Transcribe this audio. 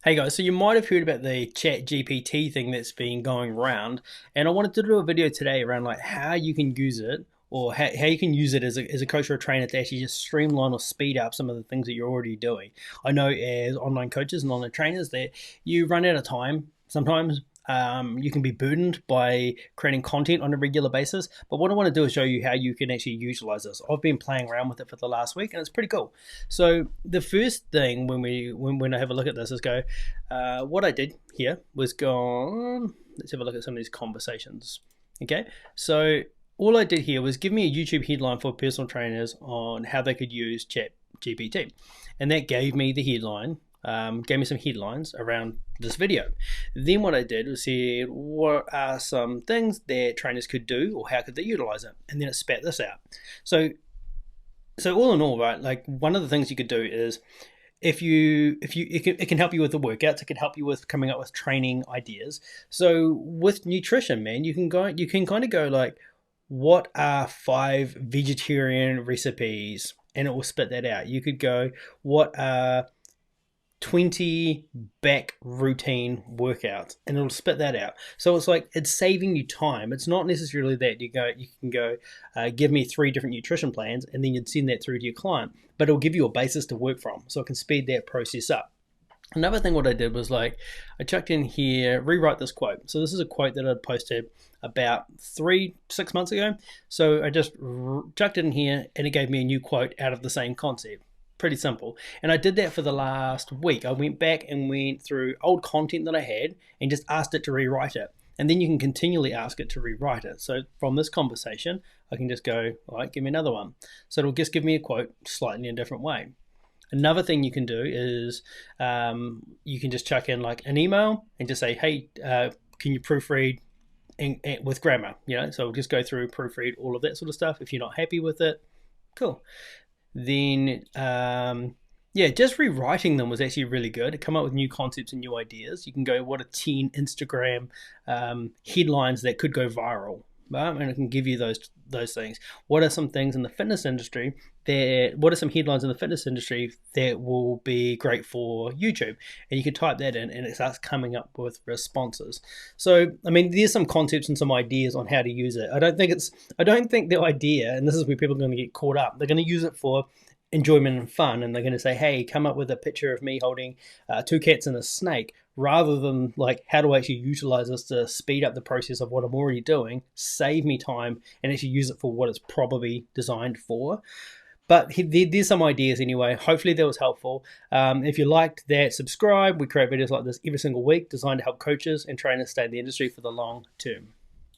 Hey guys, so you might have heard about the ChatGPT thing that's been going around, and I wanted to do a video today around like how you can use it, or how you can use it as a coach or a trainer to actually just streamline or speed up some of the things that you're already doing. I know as online coaches and online trainers that you run out of time sometimes. You can be burdened by creating content on a regular basis, but what I want to do is show you how you can actually utilize this. I've been playing around with it for the last week, and it's pretty cool. So the first thing when I have a look at this is go, what I did here was go on, let's have a look at some of these conversations. Okay, so all I did here was give me a YouTube headline for personal trainers on how they could use Chat GPT, and that gave me the headline. Gave me some headlines around this video. Then what I did was say, what are some things that trainers could do, or how could they utilize it? And then it spat this out. So all in all, right, like one of the things you could do is it can help you with the workouts. It can help you with coming up with training ideas. So with nutrition, man, you can kind of go like, what are 5 vegetarian recipes, and it will spit that out. You could go, what are 20 back routine workouts, and it'll spit that out. So it's like it's saving you time. It's not necessarily that you can go give me 3 different nutrition plans, and then you'd send that through to your client, but it'll give you a basis to work from, so it can speed that process up. Another thing what I did was like I chucked in here, rewrite this quote. So this is a quote that I'd posted about 6 months ago. So I just chucked it in here, and it gave me a new quote out of the same concept. Pretty simple. And I did that for the last week. I went back and went through old content that I had and just asked it to rewrite it. And then you can continually ask it to rewrite it. So from this conversation, I can just go, all right, give me another one. So it'll just give me a quote slightly in a different way. Another thing you can do is you can just chuck in like an email and just say, hey, can you proofread with grammar? So we'll just go through, proofread all of that sort of stuff. If you're not happy with it, cool. Then just rewriting them was actually really good. It come up with new concepts and new ideas. You can go, what are 10 Instagram headlines that could go viral, right? And it can give you those things. What are some things in the fitness industry what are some headlines in the fitness industry that will be great for YouTube? And you can type that in, and it starts coming up with responses. So I mean, there's some concepts and some ideas on how to use it. I don't think the idea, and this is where people are going to get caught up, they're going to use it for enjoyment and fun, and they're going to say, hey, come up with a picture of me holding 2 cats and a snake, rather than like, how do I actually utilize this to speed up the process of what I'm already doing, save me time, and actually use it for what it's probably designed for. But there's some ideas anyway. Hopefully that was helpful. If you liked that, subscribe. We create videos like this every single week designed to help coaches and trainers stay in the industry for the long term.